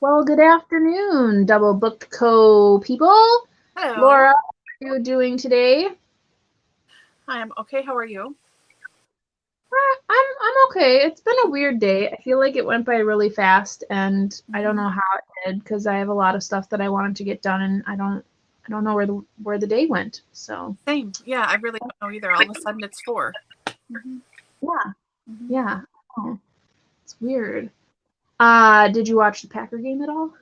Well, good afternoon, DoubleBookedCo people. Hello. Laura, how are you doing today? Hi, I'm okay. How are you? I'm okay. It's been a weird day. I feel like it went by really fast, and I don't Mhm. know how it did because I have a lot of stuff that I wanted to get done, and I don't know where the day went. So Same. Yeah, I really don't know either. All of a sudden, it's 4. Hmm. yeah, Hmm. yeah. Oh, it's weird. Did you watch the Packer game at all?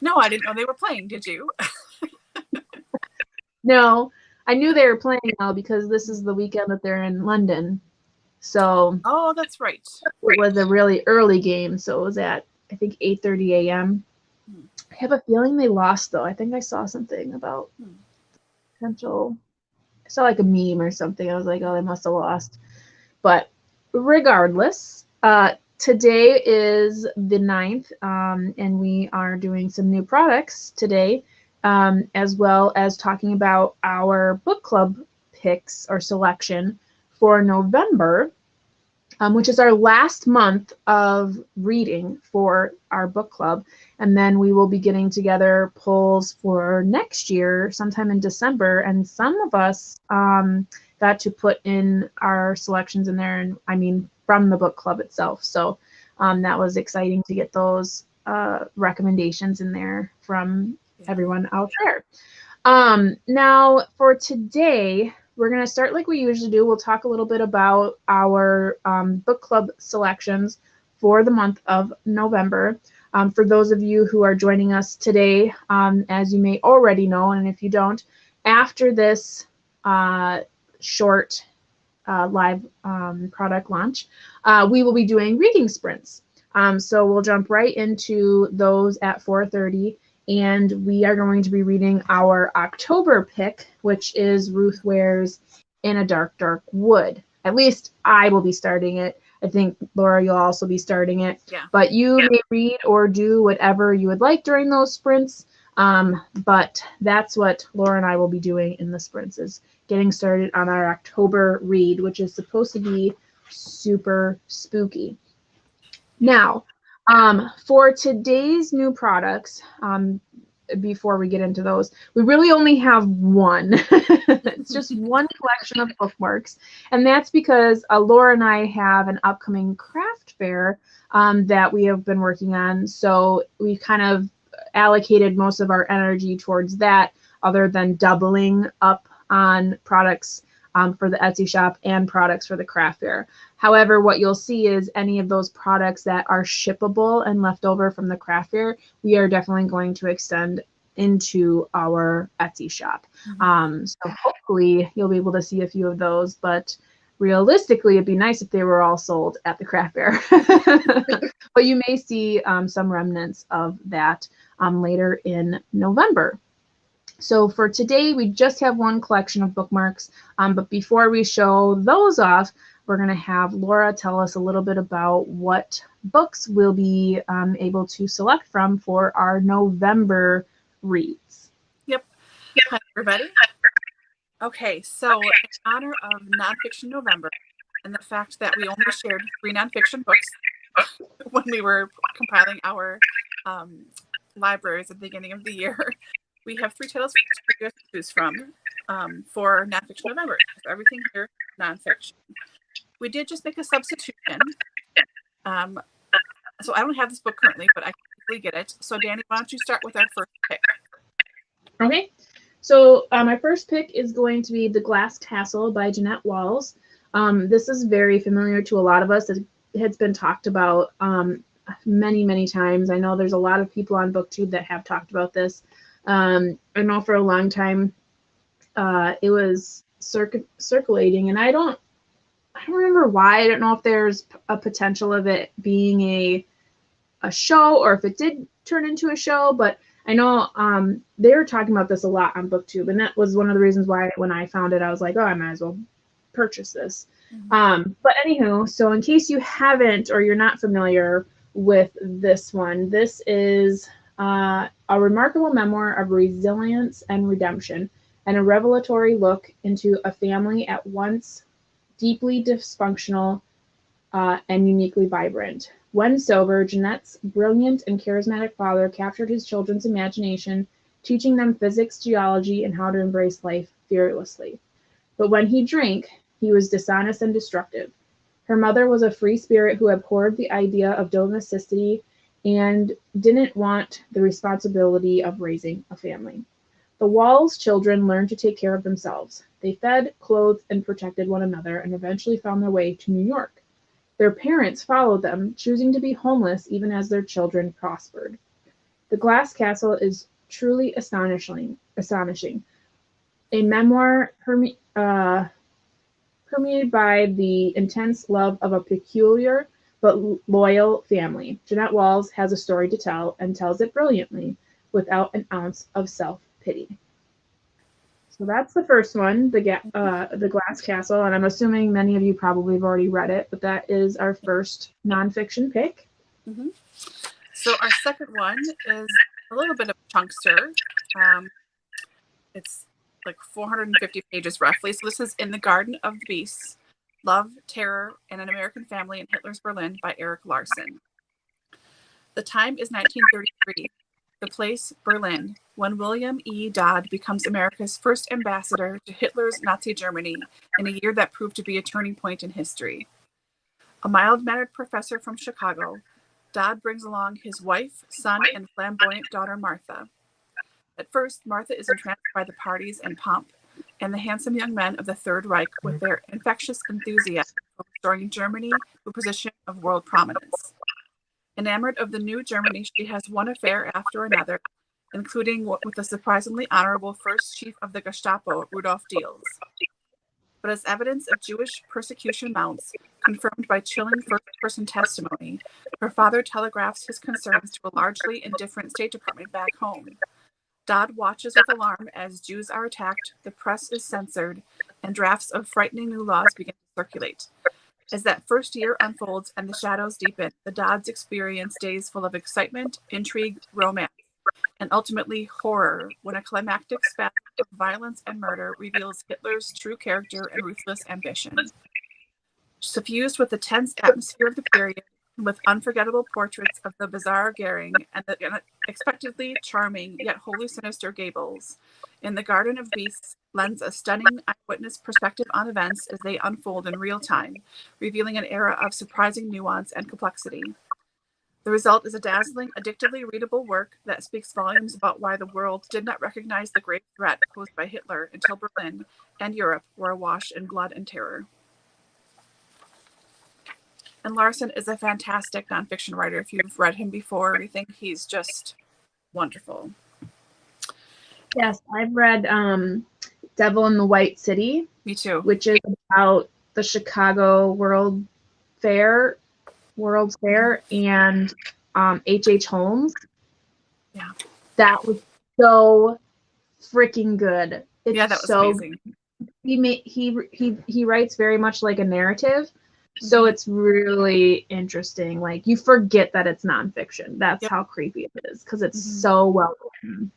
No, I didn't know they were playing. Did you? No, I knew they were playing now because this is the weekend that they're in London. So Oh, that's right. it was a really early game, so it was at I think 8:30 a.m. Hmm. I have a feeling they lost though. I think I saw something about Hmm. potential. I saw like a meme or something. I was like, oh, they must have lost. But regardless, today is the 9th, and we are doing some new products today, as well as talking about our book club picks or selection for November, which is our last month of reading for our book club. And then we will be getting together polls for next year, sometime in December. And some of us got to put in our selections in there, and I mean, from the book club itself. So that was exciting to get those recommendations in there from Yeah. everyone out there. Now, for today, we're going to start like we usually do. We'll talk a little bit about our book club selections for the month of November. For those of you who are joining us today, as you may already know, and if you don't, after this short live product launch, we will be doing reading sprints. So we'll jump right into those at 4:30, and we are going to be reading our October pick, which is Ruth Ware's In a Dark, Dark Wood. At least I will be starting it. I think, Laura, you'll also be starting it. Yeah. But you may read or do whatever you would like during those sprints. But that's what Laura and I will be doing in the sprints, is getting started on our October read, which is supposed to be super spooky. Now, for today's new products, before we get into those, we really only have one. It's just one collection of bookmarks, and that's because Laura and I have an upcoming craft fair that we have been working on. So we kind of allocated most of our energy towards that, other than doubling up on products for the Etsy shop and products for the craft fair. However, what you'll see is any of those products that are shippable and left over from the craft fair, we are definitely going to extend into our Etsy shop. So hopefully you'll be able to see a few of those, but realistically, it'd be nice if they were all sold at the craft fair. But you may see some remnants of that later in November. So for today, we just have one collection of bookmarks, but before we show those off, we're going to have Laura tell us a little bit about what books we'll be able to select from for our November reads. Yep. Hi, everybody. Okay, so in honor of Nonfiction November and the fact that we only shared 3 nonfiction books when we were compiling our libraries at the beginning of the year, we have 3 titles for you to choose from for Nonfiction November. So everything here nonfiction. We did just make a substitution. So I don't have this book currently, but I can easily get it. So Dani, why don't you start with our first pick? Okay, so my first pick is going to be The Glass Castle by Jeanette Walls. This is very familiar to a lot of us. It has been talked about many, many times. I know there's a lot of people on BookTube that have talked about this. I know for a long time it was circulating, and I don't remember why. I don't know if there's a potential of it being a show or if it did turn into a show, but I know they were talking about this a lot on BookTube, and that was one of the reasons why when I found it, I was like, oh, I might as well purchase this. But anywho, so in case you haven't or you're not familiar with this one, this is a remarkable memoir of resilience and redemption, and a revelatory look into a family at once deeply dysfunctional and uniquely vibrant. When sober, Jeanette's brilliant and charismatic father captured his children's imagination, teaching them physics, geology, and how to embrace life fearlessly. But when he drank, he was dishonest and destructive. Her mother was a free spirit who abhorred the idea of domesticity and didn't want the responsibility of raising a family. The Walls children learned to take care of themselves. They fed, clothed, and protected one another and eventually found their way to New York. Their parents followed them, choosing to be homeless even as their children prospered. The Glass Castle is truly astonishing. A memoir permeated by the intense love of a peculiar but loyal family. Jeanette Walls has a story to tell and tells it brilliantly, without an ounce of self-pity. So that's the first one, the Glass Castle, and I'm assuming many of you probably have already read it, but that is our first nonfiction pick. Mm-hmm. So our second one is a little bit of a chunkster. It's like 450 pages roughly. So this is In the Garden of the Beasts, Love, Terror, and an American Family in Hitler's Berlin by Erik Larson. The time is 1933. The place, Berlin, when William E. Dodd becomes America's first ambassador to Hitler's Nazi Germany in a year that proved to be a turning point in history. A mild-mannered professor from Chicago, Dodd brings along his wife, son, and flamboyant daughter, Martha. At first, Martha is entranced by the parties and pomp, and the handsome young men of the Third Reich with their infectious enthusiasm for restoring Germany to a position of world prominence. Enamored of the new Germany, she has one affair after another, including with the surprisingly honorable first chief of the Gestapo, Rudolf Diels. But as evidence of Jewish persecution mounts, confirmed by chilling first-person testimony, her father telegraphs his concerns to a largely indifferent State Department back home. Dodd watches with alarm as Jews are attacked, the press is censored, and drafts of frightening new laws begin to circulate. As that first year unfolds and the shadows deepen, the Dodds experience days full of excitement, intrigue, romance, and ultimately horror when a climactic spectacle of violence and murder reveals Hitler's true character and ruthless ambition. Suffused with the tense atmosphere of the period, with unforgettable portraits of the bizarre Goering and the unexpectedly charming yet wholly sinister Goebbels, In the Garden of Beasts lends a stunning eyewitness perspective on events as they unfold in real time, revealing an era of surprising nuance and complexity. The result is a dazzling, addictively readable work that speaks volumes about why the world did not recognize the grave threat posed by Hitler until Berlin and Europe were awash in blood and terror. And Larson is a fantastic nonfiction writer. If you've read him before, I think he's just wonderful. Yes, I've read Devil in the White City. Me too. Which is about the Chicago World's Fair, and H.H. Holmes. Yeah. That was so freaking good. It's yeah, that was so amazing. He writes very much like a narrative, so it's really interesting. Like, you forget that it's nonfiction. That's how creepy it is, because it's so well written.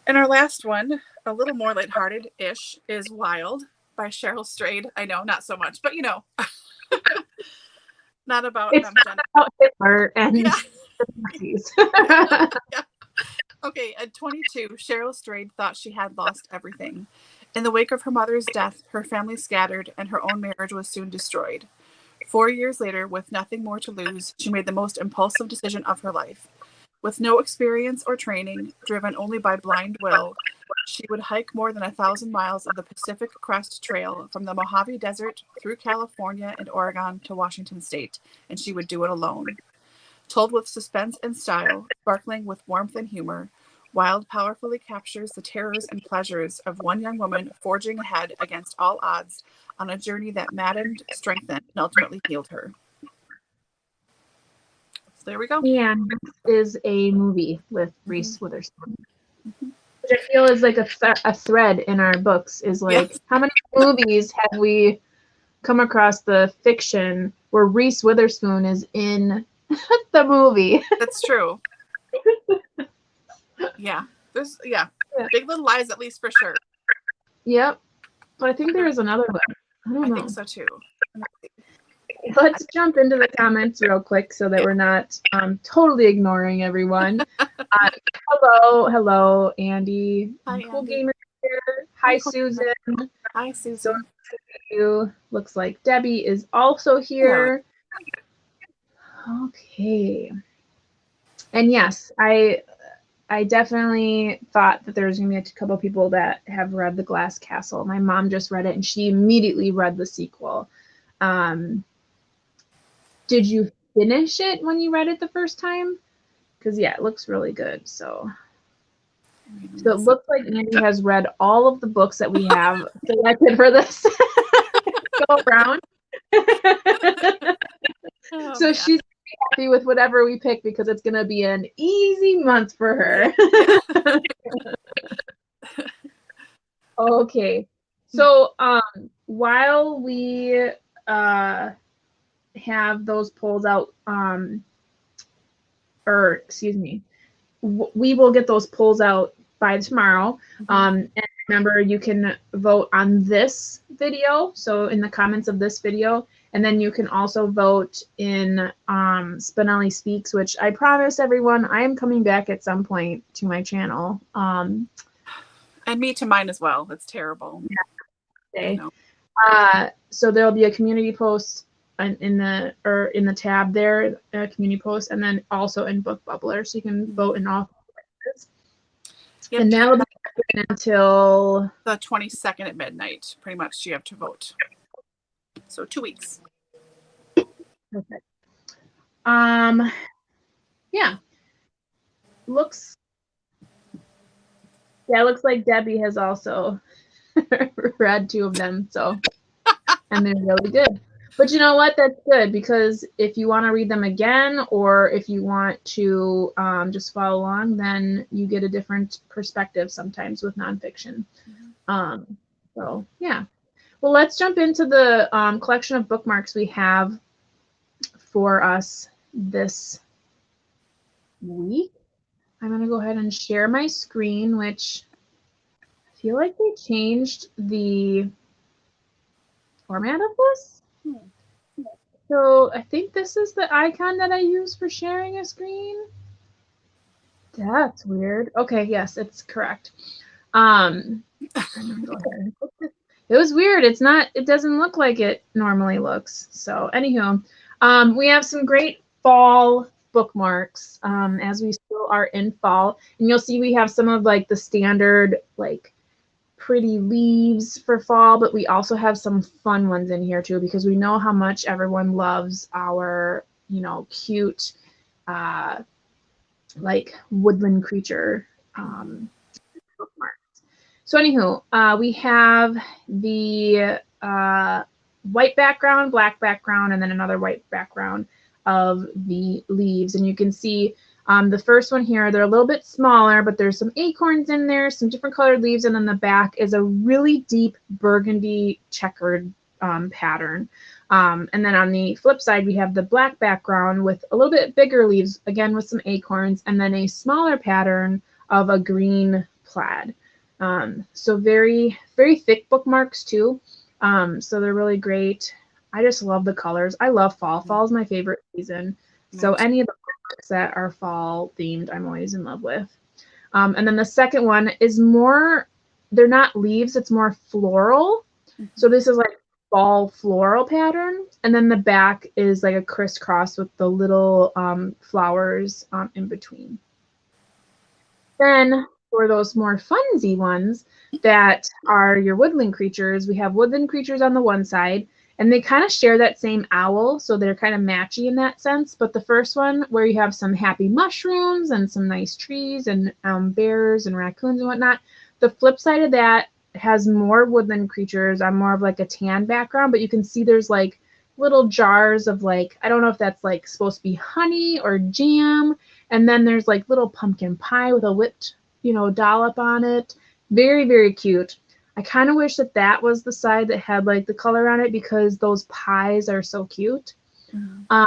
And our last one, a little more lighthearted-ish, is Wild by Cheryl Strayed. I know, not so much, but you know. Not about it's not about Hitler and yeah. the Nazis. Yeah. Okay, at 22, Cheryl Strayed thought she had lost everything. In the wake of her mother's death, her family scattered and her own marriage was soon destroyed. 4 years later, with nothing more to lose, she made the most impulsive decision of her life. With no experience or training, driven only by blind will, she would hike more than 1,000 miles of the Pacific Crest Trail from the Mojave Desert through California and Oregon to Washington State, and she would do it alone. Told with suspense and style, sparkling with warmth and humor, Wild powerfully captures the terrors and pleasures of one young woman forging ahead against all odds on a journey that maddened, strengthened, and ultimately healed her. So there we go. And this is a movie with Reese Witherspoon. Which I feel is like a thread in our books, is like, how many movies have we come across the fiction where Reese Witherspoon is in the movie? That's true. Yeah. There's Big Little Lies, at least, for sure. Yep. But I think there is another one. I don't know. I think so too. let's jump into the comments real quick so that we're not totally ignoring everyone. Hello, Andy. Hi, Cool Andy. Gamer here. Hi, Susan. Hi, Susan. You. Looks like Debbie is also here. Okay. And yes, I definitely thought that there was going to be a couple of people that have read The Glass Castle. My mom just read it, and she immediately read the sequel. Did you finish it when you read it the first time? Because, yeah, it looks really good. So it looks like Andy has read all of the books that we have selected for this go around. So she's happy with whatever we pick because it's going to be an easy month for her. Okay. So while we have those polls out, or excuse me, we will get those polls out by tomorrow. And remember, you can vote on this video, so in the comments of this video, and then you can also vote in Spinelli Speaks, which I promise everyone I am coming back at some point to my channel. And me to mine as well. It's terrible. Yeah. Okay. So there'll be a community post in the tab there, a community post, and then also in Book Bubbler, so you can vote in all places. Yep. And that'll be until the 22nd at midnight. Pretty much, you have to vote. So 2 weeks. Perfect. Yeah. Looks like Debbie has also read 2 of them, so and they're really good. But you know what? That's good, because if you want to read them again, or if you want to just follow along, then you get a different perspective sometimes with nonfiction. So yeah. Well, let's jump into the collection of bookmarks we have for us this week. I'm going to go ahead and share my screen, which I feel like they changed the format of this. So I think this is the icon that I use for sharing a screen. That's weird. Okay, yes, it's correct. I'm gonna go ahead and put this. It was weird. It doesn't look like it normally looks. So anywho, we have some great fall bookmarks as we still are in fall. And you'll see we have some of like the standard like pretty leaves for fall, but we also have some fun ones in here too, because we know how much everyone loves our, cute like woodland creature bookmarks. So anywho, we have the white background, black background, and then another white background of the leaves. And you can see the first one here, they're a little bit smaller, but there's some acorns in there, some different colored leaves, and then the back is a really deep burgundy checkered pattern. And then on the flip side, we have the black background with a little bit bigger leaves, again with some acorns, and then a smaller pattern of a green plaid. So very, very thick bookmarks too. So they're really great. I just love the colors. I love fall. Fall is my favorite season. So any of the books that are fall themed, I'm always in love with. And then the second one is more, they're not leaves, it's more floral. So this is like fall floral pattern. And then the back is like a crisscross with the little flowers in between. Then for those more funsy ones that are your woodland creatures, we have woodland creatures on the one side, and they kind of share that same owl, so they're kind of matchy in that sense. But the first one, where you have some happy mushrooms and some nice trees and bears and raccoons and whatnot, the flip side of that has more woodland creatures on more of like a tan background, but you can see there's like little jars of like, I don't know if that's like supposed to be honey or jam, and then there's like little pumpkin pie with a whipped, dollop on it. Very, very cute. I kind of wish that that was the side that had like the color on it, because those pies are so cute. And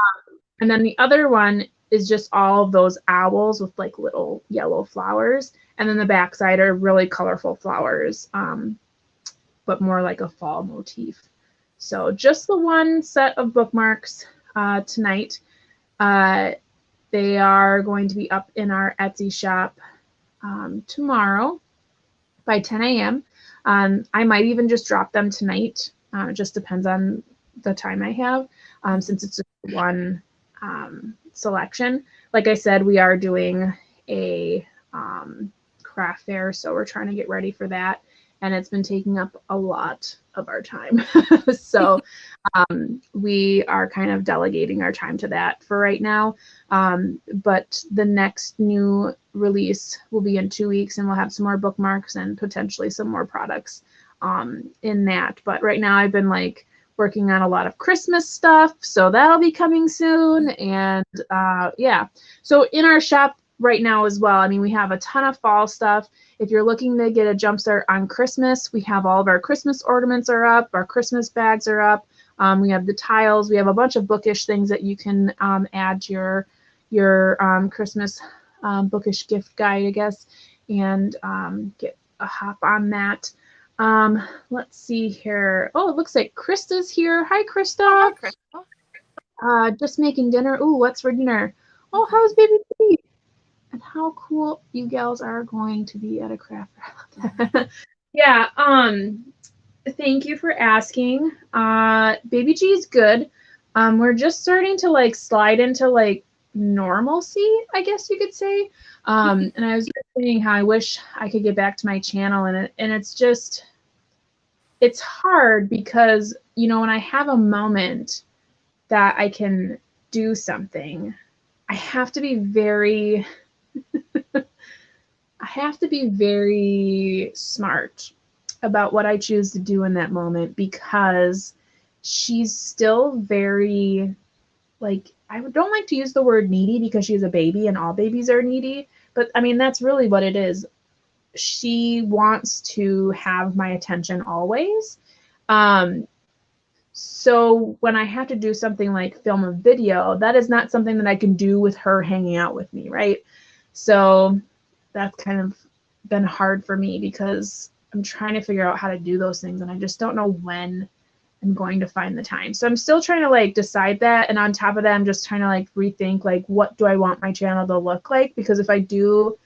then the other one is just all of those owls with like little yellow flowers. And then the backside are really colorful flowers, but more like a fall motif. So just the one set of bookmarks tonight. They are going to be up in our Etsy shop tomorrow by 10 a.m. I might even just drop them tonight. It just depends on the time I have, since it's just one selection. Like I said, we are doing a craft fair, so we're trying to get ready for that, and it's been taking up a lot of our time. So we are kind of delegating our time to that for right now. But the next new release will be in 2 weeks, and we'll have some more bookmarks and potentially some more products in that. But right now I've been like working on a lot of Christmas stuff, so that'll be coming soon. And yeah, so in our shop right now as well, I mean, we have a ton of fall stuff. If you're looking to get a jump start on Christmas, we have all of our Christmas ornaments are up, our Christmas bags are up. We have the tiles. We have a bunch of bookish things that you can add to your Christmas bookish gift guide, I guess, and get a hop on that. Let's see here. Oh, it looks like Krista's here. Hi, Krista. Oh, hi, Krista. Just making dinner. Ooh, what's for dinner? Oh, how's baby Pete? And how cool you gals are going to be at a craft fair. Yeah. Thank you for asking. Baby G is good. We're just starting to like slide into like normalcy, I guess you could say. And I was just saying how I wish I could get back to my channel, and it's just, it's hard because, you know, when I have a moment that I can do something, I have to be very I have to be very smart about what I choose to do in that moment, because she's still very, like, I don't like to use the word needy because she's a baby and all babies are needy, but I mean, that's really what it is. She wants to have my attention always. So when I have to do something like film a video, that is not something that I can do with her hanging out with me, right? So that's kind of been hard for me because I'm trying to figure out how to do those things, and I just don't know when I'm going to find the time. So I'm still trying to like decide that, and on top of that, I'm just trying to like rethink like what do I want my channel to look like, because if I do,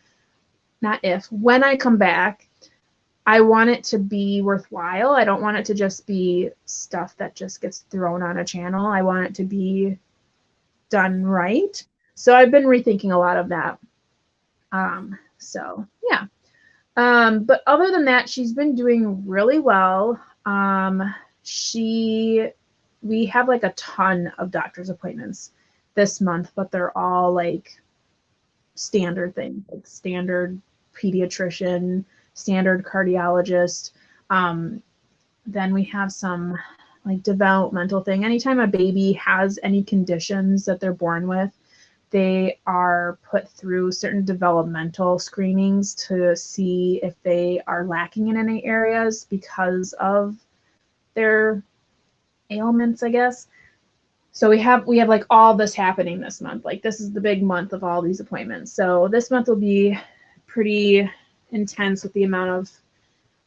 not if, when I come back, I want it to be worthwhile. I don't want it to just be stuff that just gets thrown on a channel. I want it to be done right. So I've been rethinking a lot of that. So yeah. But other than that, she's been doing really well. We have like a ton of doctor's appointments this month, but they're all like standard things, like standard pediatrician, standard cardiologist. Then we have some like developmental thing. Anytime a baby has any conditions that they're born with, they are put through certain developmental screenings to see if they are lacking in any areas because of their ailments, I guess. So we have like all this happening this month. Like this is the big month of all these appointments. So this month will be pretty intense with the amount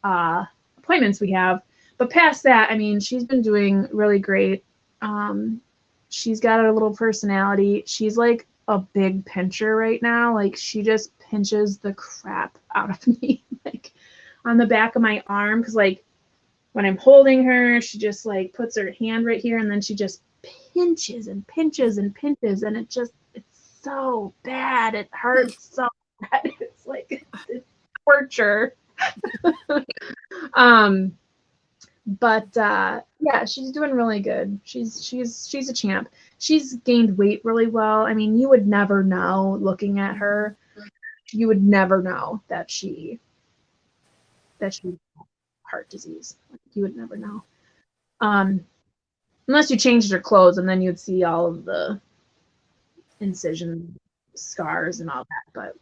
of appointments we have. But past that, I mean, she's been doing really great. She's got a little personality. She's like a big pincher right now. Like she just pinches the crap out of me, like on the back of my arm. Cause like when I'm holding her, she just like puts her hand right here, and then she just pinches and pinches and pinches. And it's so bad. It hurts so bad. It's like it's torture. But yeah, she's doing really good. She's a champ. She's gained weight really well. I mean, you would never know looking at her. You would never know that she has heart disease. You would never know. Unless you changed her clothes, and then you'd see all of the incision scars and all that. But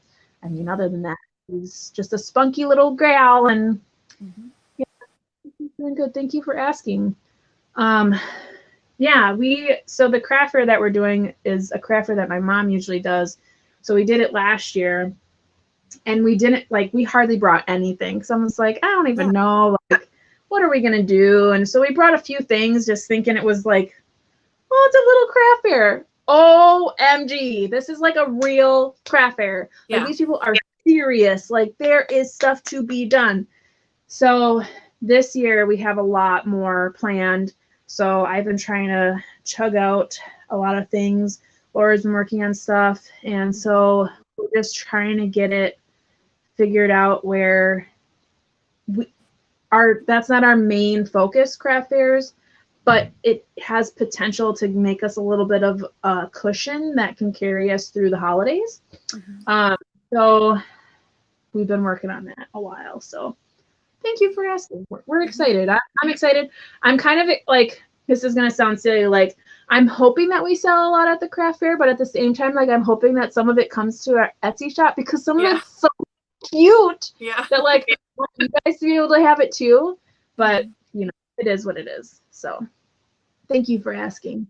I mean, other than that, she's just a spunky little gal, and doing good. Thank you for asking. Yeah, so the craft fair that we're doing is a craft fair that my mom usually does. So we did it last year, and we hardly brought anything. Someone's like, I don't even know like what are we going to do? And so we brought a few things just thinking it was like, well, it's a little craft fair. OMG, this is like a real craft fair. Like these people are serious. Like there is stuff to be done. So this year we have a lot more planned. So I've been trying to chug out a lot of things. Laura's been working on stuff. And so we're just trying to get it figured out where that's not our main focus, craft fairs, but it has potential to make us a little bit of a cushion that can carry us through the holidays. So we've been working on that a while. So thank you for asking. We're excited. I'm excited. I'm kind of like, this is going to sound silly. Like I'm hoping that we sell a lot at the craft fair, but at the same time, like I'm hoping that some of it comes to our Etsy shop because some of it's so cute that like I want you guys to be able to have it too. But you know, it is what it is. So thank you for asking.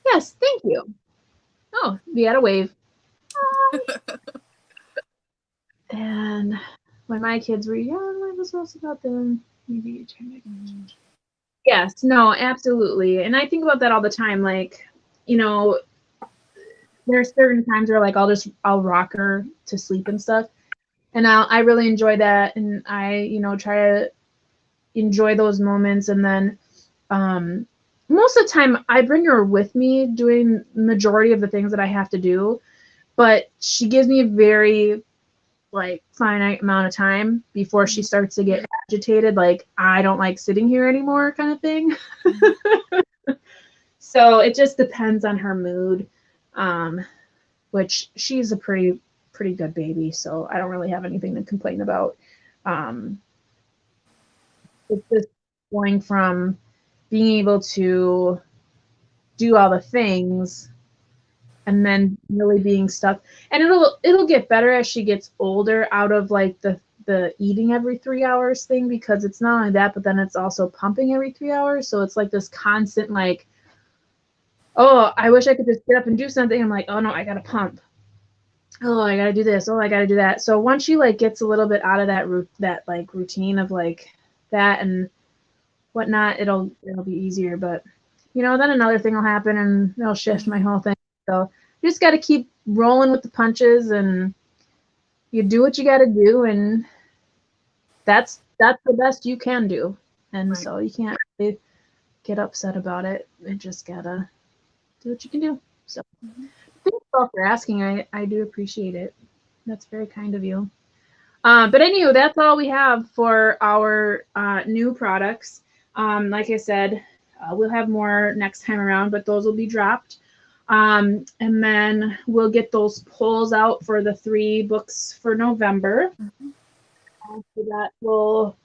Yes, thank you. Oh, we had a wave. And when my kids were young, I was supposed about them. Maybe you turn it. Yes, no, absolutely. And I think about that all the time. Like, you know, there's certain times where like I'll rock her to sleep and stuff. And I really enjoy that. And I, you know, try to enjoy those moments. And then most of the time I bring her with me doing majority of the things that I have to do. But she gives me a very like finite amount of time before she starts to get agitated, like I don't like sitting here anymore kind of thing. So it just depends on her mood, which she's a pretty good baby, so I don't really have anything to complain about. It's just going from being able to do all the things and then really being stuck, and it'll get better as she gets older out of like the eating every 3 hours thing, because it's not only that, but then it's also pumping every 3 hours. So it's like this constant like, oh, I wish I could just get up and do something. I'm like, oh no, I gotta pump. Oh, I gotta do this. Oh, I gotta do that. So once she like gets a little bit out of that like routine of like that and whatnot, it'll be easier. But you know, then another thing will happen and it'll shift my whole thing. So you just got to keep rolling with the punches, and you do what you got to do, and that's the best you can do. And so you can't really get upset about it. You just gotta do what you can do. So thanks all for asking. I do appreciate it. That's very kind of you. But anyway, that's all we have for our new products. Like I said, we'll have more next time around, but those will be dropped. And then we'll get those polls out for the 3 books for November. So that will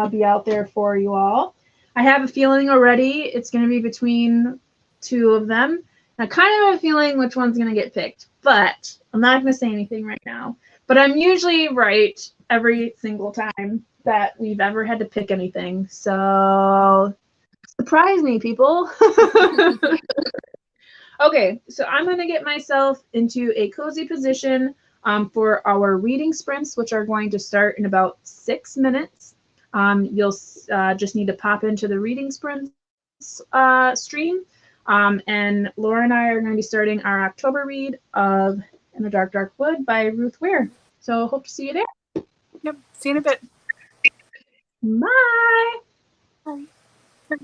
be out there for you all. I have a feeling already it's going to be between 2 of them. I kind of have a feeling which one's going to get picked, but I'm not going to say anything right now. But I'm usually right every single time that we've ever had to pick anything. So surprise me, people. Okay, so I'm going to get myself into a cozy position for our reading sprints, which are going to start in about 6 minutes. You'll just need to pop into the reading sprints stream. And Laura and I are going to be starting our October read of In the Dark, Dark Wood by Ruth Ware. So hope to see you there. Yep, see you in a bit. Bye. Bye.